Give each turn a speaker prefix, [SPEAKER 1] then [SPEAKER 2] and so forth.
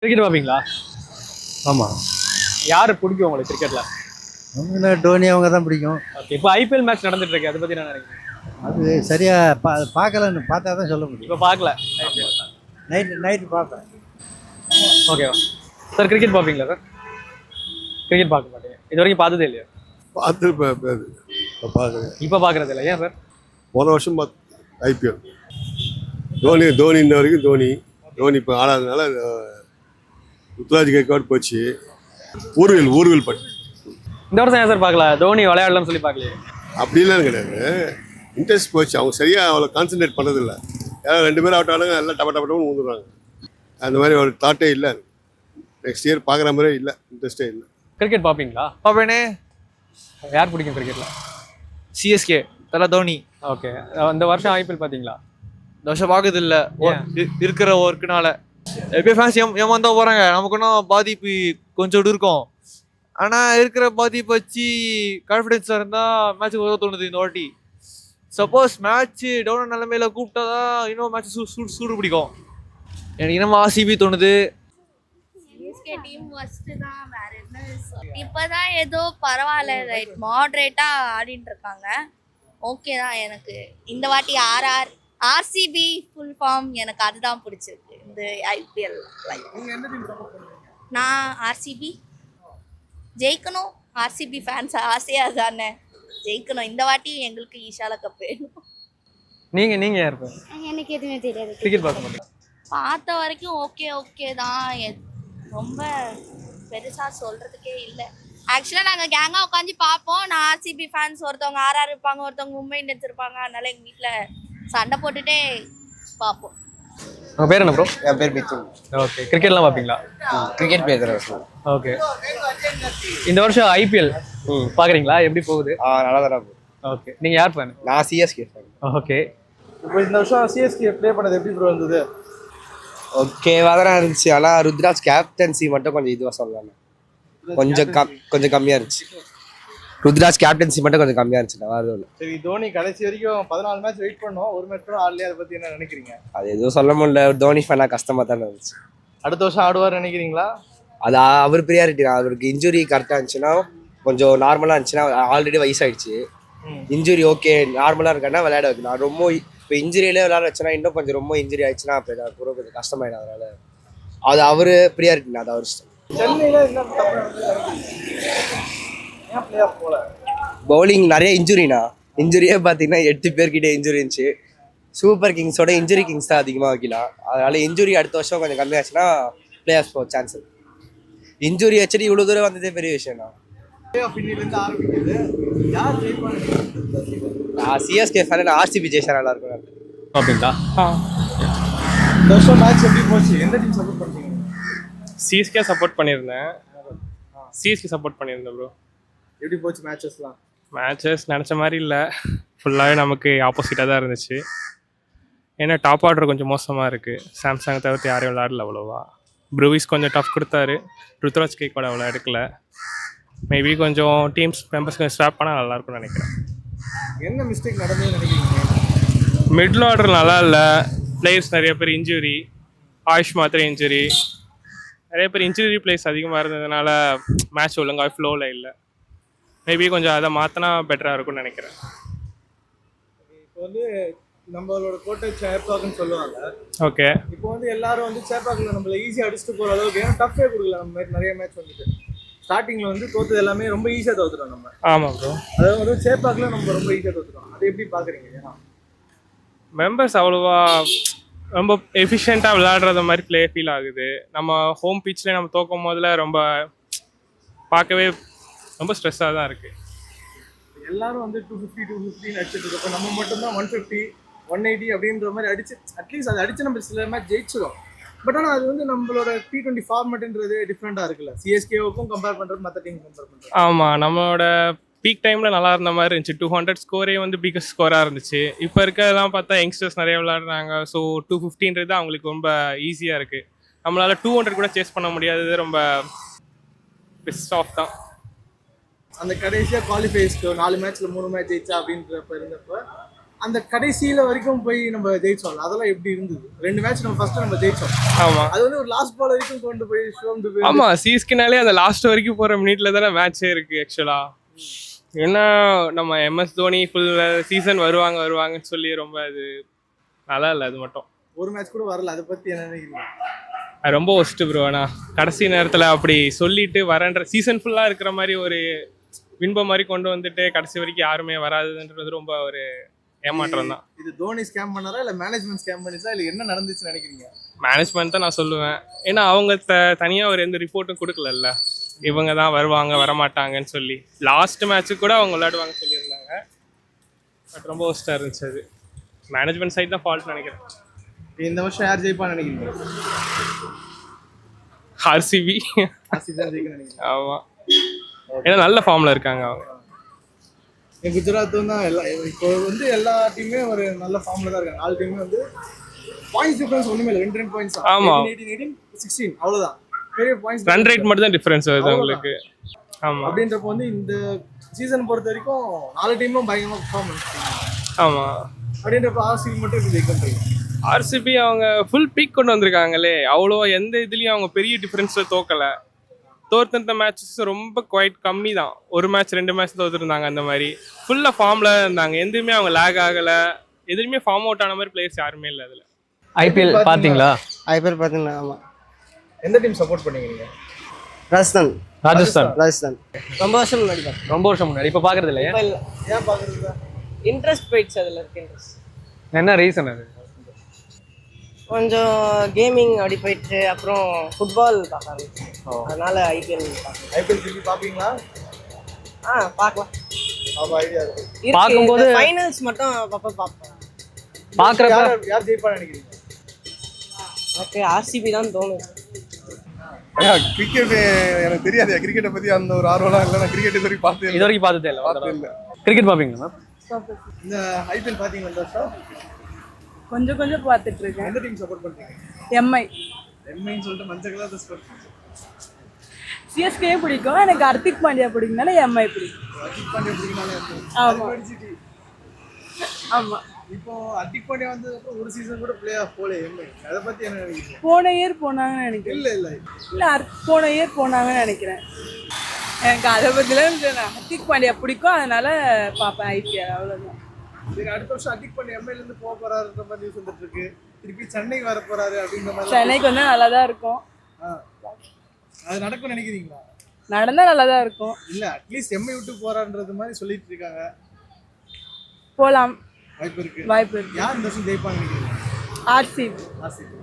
[SPEAKER 1] Cricket பார்ப்பீங்களா?
[SPEAKER 2] ஆமாம்.
[SPEAKER 1] யார் பிடிக்கும் உங்களுக்கு கிரிக்கெட்ல?
[SPEAKER 2] நமக்கு டோனி அவங்க தான் பிடிக்கும்.
[SPEAKER 1] ஓகே, இப்போ ஐபிஎல் மேட்ச் நடந்துட்டு இருக்கு, அதை பத்தி என்ன நினைக்கிறீங்க?
[SPEAKER 2] அது சரியாக பார்க்கலன்னு பார்த்தா தான் சொல்ல முடியும்.
[SPEAKER 1] இப்போ பார்க்கல ஐபிஎல்.
[SPEAKER 2] நைட்டு பார்ப்பேன்.
[SPEAKER 1] ஓகேவா சார்? கிரிக்கெட் பார்ப்பீங்களா சார்? கிரிக்கெட் பார்க்க மாட்டீங்க, இது வரைக்கும் பார்த்ததே இல்லையா?
[SPEAKER 3] பார்க்குறேன்.
[SPEAKER 1] இப்போ பார்க்கறது இல்லை, ஏன் சார்?
[SPEAKER 3] போன வருஷம் ஐபிஎல் தோனி இன்ன வரைக்கும் தோனி இப்போ ஆடாததுனால ருத்ராஜ் கைக்வாட் போச்சு. ஊர்வில் பட்டு
[SPEAKER 1] இந்த வருஷம் ஏன் சார் பார்க்கல? தோனி விளையாடலாம்னு சொல்லி பார்க்கலையே?
[SPEAKER 3] அப்படிலாம் கிடையாது, இன்ட்ரெஸ்ட் போச்சு. அவங்க சரியாக அவ்வளோ கான்சன்ட்ரேட் பண்ணதில்லை. யாராவது 2 பேரும் அவுட் ஆடுங்க, எல்லாம் டப்பன்னு ஊந்துடுறாங்க. அந்த மாதிரி ஒரு தாட்டே இல்லை. நெக்ஸ்ட் இயர் பார்க்குற மாதிரியே இல்லை, இன்ட்ரெஸ்டே இல்லை.
[SPEAKER 1] கிரிக்கெட் பார்ப்பீங்களா?
[SPEAKER 4] பார்ப்பேனே.
[SPEAKER 1] யார் பிடிக்கும் கிரிக்கெட்ல?
[SPEAKER 4] சிஎஸ்கே தலை தோனி.
[SPEAKER 1] ஓகே, இந்த வருஷம் ஐபிஎல் பார்த்தீங்களா?
[SPEAKER 4] இந்த வருஷம் பார்க்கறது இல்லை, இருக்கிற ஒர்க்குனால. எப்பயும் ஃபேன்ஸ் ஏமாந்தா போகிறாங்க, நமக்கு ஒன்றும் பாதிப்பு கொஞ்சம் இருக்கும். ஆனால் இருக்கிற பாதிப்பு வச்சு கான்ஃபிடென்ஸாக இருந்தால் மேட்ச்சுக்கு வர தோணுது. இந்த வாட்டி சப்போஸ் மேட்ச்சு டவுன் நிலைமையில கூப்பிட்டா தான் இன்னும் மேட்ச் சூடு பிடிக்கும். எனக்கு இன்னும் ஆர்சிபி தோணுது.
[SPEAKER 5] இப்பதான் ஏதோ பரவாயில்ல, ரைட் மாடரேட்டா ஆடிட்டு இருக்காங்க. ஓகே தான். எனக்கு இந்த வாட்டி ஆர்சிபி ஃபுல் ஃபார்ம் எனக்கு அதுதான் பிடிச்சிருக்கு இந்த ஐபிஎல். நான் ஆர்சிபி ஜெயிக்கணும். ஆர்சிபி ஃபேன்ஸ் ஆசையா தானே ஜெயிக்கணும். இந்த வாட்டி எங்களுக்கு ஈஷால கப் வேணும்.
[SPEAKER 1] நீங்க யார்?
[SPEAKER 5] எனக்கு எதுவுமே தெரியாது.
[SPEAKER 1] கிரிக்கெட் பார்க்க மாட்டீங்க?
[SPEAKER 5] பார்த்த வரைக்கும் ஓகே தான். ரொம்ப பெருசா சொல்றதுக்கே இல்லை. ஆக்சுவலா நாங்க கேங்கா உட்காந்து பார்ப்போம். நான் ஆர்சிபி ஃபேன்ஸ், ஒருத்தவங்க ஆர்ஆர் இருப்பாங்க, ஒருத்தவங்க மும்பை இந்தியன்ஸ் இருப்பாங்க. அதனால எங்க வீட்டுல சண்டை போட்டுட்டே பார்ப்போம்.
[SPEAKER 1] உங்க பேர் என்ன ப்ரோ?
[SPEAKER 6] என் பேர் மித்துன்.
[SPEAKER 1] ஓகே, கிரிக்கெட்லாம் பார்ப்பீங்களா?
[SPEAKER 6] கிரிக்கெட் பேசுகிறேன்.
[SPEAKER 1] ஓகே, இந்த வருஷம் ஐபிஎல் பார்க்குறீங்களா? எப்படி போகுது?
[SPEAKER 6] நல்லா தான் போகுது.
[SPEAKER 1] ஓகே, நீங்க யார் ஃபேன்?
[SPEAKER 6] நான் சிஎஸ்கே ஃபேன்.
[SPEAKER 1] ஓகே,
[SPEAKER 4] இப்போ இந்த வருஷம் சிஎஸ்கே ப்ளே பண்ணது எப்படி ப்ரோ இருந்தது?
[SPEAKER 6] ஓகேவா தான் இருந்துச்சு. ஆனால் ருத்ராஜ் கேப்டன்சி மட்டும் கொஞ்சம் இதுவாக சொல்லலாம். கொஞ்சம் கம்மியாக இருந்துச்சு. ருத்ராஜ் கேப்டன்சி மட்டும் கொஞ்சம் கம்மியாக இருந்துச்சு. வேறு இல்லை.
[SPEAKER 4] சரி, தோனி கடைசி வரைக்கும் 14 மேட்ச் வெயிட் பண்ணோம், ஒரு மேட்ச் கூட ஆடலையே. அதை பற்றி என்ன நினைக்கிறீங்க?
[SPEAKER 6] அது எதுவும் சொல்ல முடியல. தோனி ஃபேனாக கஷ்டமாக தானே இருந்துச்சு.
[SPEAKER 4] அடுத்த வருஷம் ஆடுவார் நினைக்கிறீங்களா?
[SPEAKER 6] அது அவர் ப்ரியாரிட்டி தான். அவருக்கு இன்ஜுரி கரெக்டாக இருந்துச்சுன்னா, கொஞ்சம் நார்மலாக இருந்துச்சுன்னா, ஆல்ரெடி வயசாகிடுச்சு. இன்ஜுரி ஓகே நார்மலாக இருக்கான்னா விளையாட வைக்கலாம். ரொம்ப இப்போ இன்ஜுரியிலே விளையாட வச்சுன்னா இன்னும் கொஞ்சம் ரொம்ப இன்ஜுரி ஆயிடுச்சுன்னா அப்போ கூட கொஞ்சம் கஷ்டமாயிடும். அதனால அது அவர் ப்ரியாரிட்டி, அது அவர் இஷ்டம். பவுலிங் நிறைய இன்ஜுரியே பார்த்தீங்கன்னா 8 பேர்கிட்ட இன்ஜுரி இருந்துச்சு. சூப்பர் கிங்ஸோட இன்ஜுரி கிங்ஸ் தான் அதிகமாக வைக்கலாம். அதனால இன்ஜுரி அடுத்த வருஷம் கொஞ்சம் கம்மியாச்சுன்னா பிளே ஆஃப் போக சான்ஸ் இருக்கு. இன்ஜுரி வச்சுட்டு இவ்வளோ தூரம் வந்ததே பெரிய விஷயம் தான். சிஎஸ்கே ஃபேன், ஆர்சிபி ஜெயிச்சா நல்லா இருக்கும்
[SPEAKER 1] அப்படிங்களா?
[SPEAKER 4] இந்த வருஷம் மேட்ச் எப்படி போச்சு? எந்த டீம் சப்போர்ட் பண்ணீங்க?
[SPEAKER 7] சிஎஸ்கே சப்போர்ட் பண்ணியிருந்தேன். ப்ரோ.
[SPEAKER 4] எப்படி போச்சு மேட்சஸ்லாம்?
[SPEAKER 7] மேட்சஸ் நினச்ச மாதிரி இல்லை, ஃபுல்லாகவே நமக்கு ஆப்போசிட்டாக தான் இருந்துச்சு. ஏன்னா டாப் ஆர்டர் கொஞ்சம் மோசமாக இருக்குது. சாம்சங்கை தவிர்த்து யாரையும் விளையாடல அவ்வளோவா. ப்ரூவிஸ் கொஞ்சம் டஃப் கொடுத்தாரு. ருத்ராஜ் கைக்வாட் அவ்வளோ எடுக்கல. மேபி கொஞ்சம் டீம்ஸ் மெம்பர்ஸ் கொஞ்சம் ஸ்வாப் பண்ணால் நல்லாயிருக்கும்னு நினைக்கிறேன்.
[SPEAKER 4] என்ன மிஸ்டேக் நடந்ததுன்னு நினைக்கிறீங்க?
[SPEAKER 7] மிடில் ஆர்டர் நல்லா இல்லை. பிளேயர்ஸ் நிறைய பேர் இன்ஜுரி. ஆயுஷ் மாத்திரை இன்ஜுரி. நிறைய பேர் இன்ஜுரி பிளேஸ் அதிகமாக இருந்ததுனால மேட்ச் ஒழுங்காக ஃப்ளோவில் இல்லை. மேபி கொஞ்சம் அதை மாற்றினா பெட்டராக இருக்கும்னு நினைக்கிறேன்.
[SPEAKER 4] இப்போ வந்து நம்மளோட கோட்டை சேப்பாக்குன்னு சொல்லுவாங்க.
[SPEAKER 7] ஓகே,
[SPEAKER 4] இப்போ வந்து எல்லாரும் வந்து சேப்பாக்கில் நம்மள ஈஸியாக அடிச்சுட்டு போகிற அளவுக்கு, ஏன்னா டஃப்பே கொடுக்கல. நம்ம மாதிரி நிறைய மேட்ச் வந்துட்டு ஸ்டார்டிங்கில் வந்து தோற்றது எல்லாமே ரொம்ப ஈஸியாக தோற்றுட்டோம் நம்ம.
[SPEAKER 7] ஆமாம் ப்ரோ.
[SPEAKER 4] அதாவது வந்து சேப்பாக்கில் நம்ம ரொம்ப ஈஸியாக தோற்றுட்டோம். அதை எப்படி பார்க்குறீங்க? ஏன்னா
[SPEAKER 7] மெம்பர்ஸ் அவ்வளோவா ரொம்ப எஃபிஷியண்ட்டாக விளையாடுறது மாதிரி ப்ளே ஃபீல் ஆகுது. நம்ம ஹோம் பிச்சில் நம்ம தோக்கும் போதில் ரொம்ப பார்க்கவே ரொம்ப ஸ்ட்ரெஸ்ஸாக தான் இருக்குது.
[SPEAKER 4] எல்லாரும் வந்து 250 அடிச்சுட்டு இருக்கப்போ நம்ம மட்டும்தான் 150 180 அப்படின்ற மாதிரி அடிச்சு அட்லீஸ்ட் அதை அடிச்சு நம்ம சில மேட்ச் ஜெயிச்சிடும். பட் ஆனால் அது வந்து நம்மளோட T20 ஃபார்மேட்டுன்றது டிஃப்ரெண்ட்டாக இருக்குல்ல, சிஎஸ்கேவுக்கும் கம்பேர் பண்ணுறது, மற்ற டீம் கம்பேர் பண்ணுறது.
[SPEAKER 7] ஆமாம், நம்மளோட பீக் டைமில் நல்லா இருந்த மாதிரி இருந்துச்சு. 200 ஸ்கோரே வந்து பிகஸ்ட் ஸ்கோராக இருந்துச்சு. இப்போ இருக்கிறதெல்லாம் பார்த்தா யங்ஸ்டர்ஸ் நிறைய விளையாடுறாங்க. ஸோ 250 அவங்களுக்கு ரொம்ப ஈஸியாக இருக்குது. நம்மளால் 200 கூட சேஸ் பண்ண முடியாதது ரொம்ப பெஸ்ட் ஆஃப் தான்.
[SPEAKER 4] அந்த கடைசியாக குவாலிஃபைஸ்க்கு 4 மேட்ச்சில் 3 மேட்ச் ஜெயிச்சா அப்படின்றப்ப இருந்தப்போ
[SPEAKER 8] அந்த கடைசியில வரைக்கும் போய் நம்ம ஜெயிச்சோம், அதெல்லாம் எப்படி இருந்தது? 2 மேட்ச் நம்ம ஃபர்ஸ்ட் நம்ம ஜெயிச்சோம்,
[SPEAKER 7] ஆமா
[SPEAKER 8] அது வந்து ஒரு லாஸ்ட் பால் வரைக்கும் கொண்டு போய் ஷோந்து போய்
[SPEAKER 7] ஆமா சிஎஸ்கேனாலே அந்த லாஸ்ட் வரைக்கும் போற மினிட்ல தானே மேட்சே இருக்கு ஆக்சுவலா. ஏன்னா நம்ம எம்எஸ் தோனி ஃபுல் சீசன் வருவாங்கன்னு சொல்லி ரொம்ப அது நல்லா இல்லை. அது மட்டும்
[SPEAKER 8] ஒரு மேட்ச் கூட வரல, அதை பத்தி என்ன நினைக்கிறீங்க?
[SPEAKER 7] அது ரொம்ப ஒஸ்ட்டு ப்ரோ. ஆனால் கடைசி நேரத்தில் அப்படி சொல்லிட்டு வரன்ற சீசன் ஃபுல்லாக இருக்கிற மாதிரி ஒரு வின்பம் மாதிரி கொண்டு வந்துட்டு கடைசி வரைக்கும் யாருமே வராதுன்றது ரொம்ப ஒரு ஏமாற்றம் தான்.
[SPEAKER 8] இது தோனி ஸ்கேம் பண்ணாரா இல்ல மேனேஜ்மெண்ட் ஸ்கேம் பண்ணிச்சா இல்ல என்ன நடந்துச்சுன்னு நினைக்கிறீங்க?
[SPEAKER 7] மேனேஜ்மெண்ட் தான் நான் சொல்லுவேன். ஏன்னா அவங்க தனியாக ஒரு எந்த ரிப்போர்ட்டும் கொடுக்கலல்ல, இவங்க தான் வருவாங்க வரமாட்டாங்கன்னு சொல்லி. லாஸ்ட் மேட்ச்சுக்கு கூட அவங்க விளையாடுவாங்க சொல்லியிருந்தாங்க. பட் ரொம்ப ஒஸ்ட்டாக இருந்துச்சு. அது மேனேஜ்மெண்ட் சைட் தான் ஃபால்ட் நினைக்கிறேன்.
[SPEAKER 8] இந்த வருஷம் யார் ஜெயிப்பான்னு நினைக்கிறீங்க?
[SPEAKER 7] ஆர்சிபி.
[SPEAKER 8] ஆர்சிபி தான் ஜெயிக்கணும்னு நினைக்கிறீங்க?
[SPEAKER 7] ஆமாம், ஏன்னா நல்ல ஃபார்மில் இருக்காங்க அவங்க.
[SPEAKER 8] குஜராத் தான் இப்போ வந்து எல்லா டீமுமே ஒரு நல்ல ஃபார்ம்ல தான் இருக்காங்க. 4 டீமுமே வந்து பாயிண்ட்ஸ் டிஃபரன்ஸ் ஒண்ணுமே இல்லை, 2 பாயிண்ட்ஸ்.
[SPEAKER 7] ஆமா.
[SPEAKER 8] 18, 16 அவ்வளவுதான். பெரிய பாயிண்ட்ஸ்
[SPEAKER 7] ரன் ரேட் மட்டும் தான் டிஃபரன்ஸ் வருது உங்களுக்கு. ஆமாம்,
[SPEAKER 8] அப்படின்றப்போ வந்து இந்த சீசன் பொறுத்த வரைக்கும் 4 டீமும் பயங்கரமாக பெர்ஃபார்மன்ஸ்.
[SPEAKER 7] ஆமாம்.
[SPEAKER 8] அப்படின்றப்போ ஆர்சிபி மட்டும் இப்படி ஜெயிக்கிறீங்க?
[SPEAKER 7] ஆர்சிபி அவங்க ஃபுல் பீக் கொண்டு வந்திருக்காங்களே, அவ்வளோ எந்த இதுலேயும் அவங்க பெரிய டிஃப்ரென்ஸில் தோக்கலை. தோற்ற மேட்சஸ் ரொம்ப குவைட் கம்மி தான். ஒரு மேட்ச் 2 மேட்ச் தோற்றுருந்தாங்க. அந்த மாதிரி ஃபுல்லாக ஃபார்மில் இருந்தாங்க. எதுவுமே அவங்க லேக் ஆகலை. எதுவுமே ஃபார்ம் அவுட் ஆன மாதிரி பிளேயர்ஸ் யாருமே இல்லை அதில்.
[SPEAKER 1] ஐபிஎல் பார்த்தீங்களா?
[SPEAKER 9] ஐபிஎல் பார்த்தீங்கன்னா ஆமாம்.
[SPEAKER 8] எந்த டீம் சப்போர்ட் பண்ணீங்க நீங்க?
[SPEAKER 9] ராஜஸ்தான்.
[SPEAKER 1] ராஜஸ்தான்
[SPEAKER 9] ரொம்ப வருஷம் முன்னாடி தான்.
[SPEAKER 1] ரொம்ப வருஷம் முன்னாடி. இப்போ பார்க்கறது இல்லையா?
[SPEAKER 8] ஏன் பாக்குறீங்க?
[SPEAKER 9] இன்ட்ரெஸ்ட் போயிடுச்சு, அதில் இருக்கு இன்ட்ரெஸ்ட்.
[SPEAKER 1] என்ன ரீசன் அது?
[SPEAKER 9] கொஞ்சம் கேமிங் அப்படி போயிட்டு அப்புறம் ஃபுட்பால் பார்க்க ஆரம்பிச்சேன். அதனால ஐபிஎல் பார்க்கணும்.
[SPEAKER 8] ஐபிஎல் திருப்பி பாப்பீங்களா?
[SPEAKER 9] பார்க்கலாம்.
[SPEAKER 8] அப்ப ஐடியா இருக்கு.
[SPEAKER 1] பார்க்கும்போது
[SPEAKER 9] ஃபைனல்ஸ் மட்டும் அப்பப்போ பார்ப்பேன்.
[SPEAKER 1] பார்க்குறப்ப
[SPEAKER 8] யார் ஜெயிப்பான்னு நினைக்கிறீங்க?
[SPEAKER 9] எனக்கு ஆர்சிபி தான் தோணும்.
[SPEAKER 3] கிரிக்கெட் எனக்கு தெரியாது. கிரிக்கெட்டை பற்றி அந்த ஒரு ஆர்வம்லாம் இல்லை. நான் கிரிக்கெட் இது வரைக்கும்
[SPEAKER 1] இது வரைக்கும் பார்த்ததே இல்லை. கிரிக்கெட் பார்ப்பீங்களா மேம்?
[SPEAKER 8] இந்த ஐபிஎல் பாத்தீங்களா சார்?
[SPEAKER 10] கொஞ்சம் பார்த்துட்டு இருக்கேன்.
[SPEAKER 8] எந்த டீம் சப்போர்ட் பண்றீங்க?
[SPEAKER 10] எம்ஐ.
[SPEAKER 8] எம்ஐன்னு சொல்லிட்டு மஞ்சள் கலர் ட்ரெஸ் போட்டு.
[SPEAKER 10] சிஎஸ்கே பிடிக்கும், எனக்கு ஹர்திக் பாண்டியா பிடிக்கும்னால எம்ஐ பிடிக்கும்.
[SPEAKER 8] ஹர்திக் பாண்டியா பிடிக்கும்னால
[SPEAKER 10] ஆமா. ஆமா.
[SPEAKER 8] இப்போ ஹர்திக் பாண்டியா வந்து அப்புறம் ஒரு சீசன் கூட பிளே ஆஃப் போல எம்ஐ. அத பத்தி என்ன நினைக்கிறீங்க?
[SPEAKER 10] போன இயர் போனாங்கன்னு நினைக்கிறேன். இல்ல போன இயர் போனாங்கன்னு நினைக்கிறேன். எனக்கு அதை பத்திலாம் ஹர்திக் பாண்டியா பிடிக்கும், அதனால பார்ப்பேன் ஐபிஎல். அவ்வளவுதான்.
[SPEAKER 8] சரி, அடுத்த வருஷம் ஹர்திக் பாண்டியா எம்ஐல இருந்து போக போறாருன்ற மாதிரி நியூஸ் வந்துட்டு இருக்கு. திருப்பி சென்னை வர போறாரு அப்படின்ற மாதிரி.
[SPEAKER 10] சென்னைக்கு வந்து நல்லா தான் இருக்கும்.
[SPEAKER 8] அது நடக்கும்னு நினைக்கிறீங்களா?
[SPEAKER 10] நடந்தா நல்லா தான் இருக்கும்.
[SPEAKER 8] இல்ல அட்லீஸ்ட் எம்ஐ விட்டு போறான்றது மாதிரி சொல்லிட்டு இருக்காங்க.
[SPEAKER 10] போலாம்,
[SPEAKER 8] வாய்ப்பு இருக்கு.
[SPEAKER 10] வாய்ப்பு இருக்கு.
[SPEAKER 8] யார் இந்த வருஷம் ஜெயிப்பாங்க நினைக்கிறீங்க?
[SPEAKER 10] ஆர்சிபி.
[SPEAKER 8] ஆர்சிபி.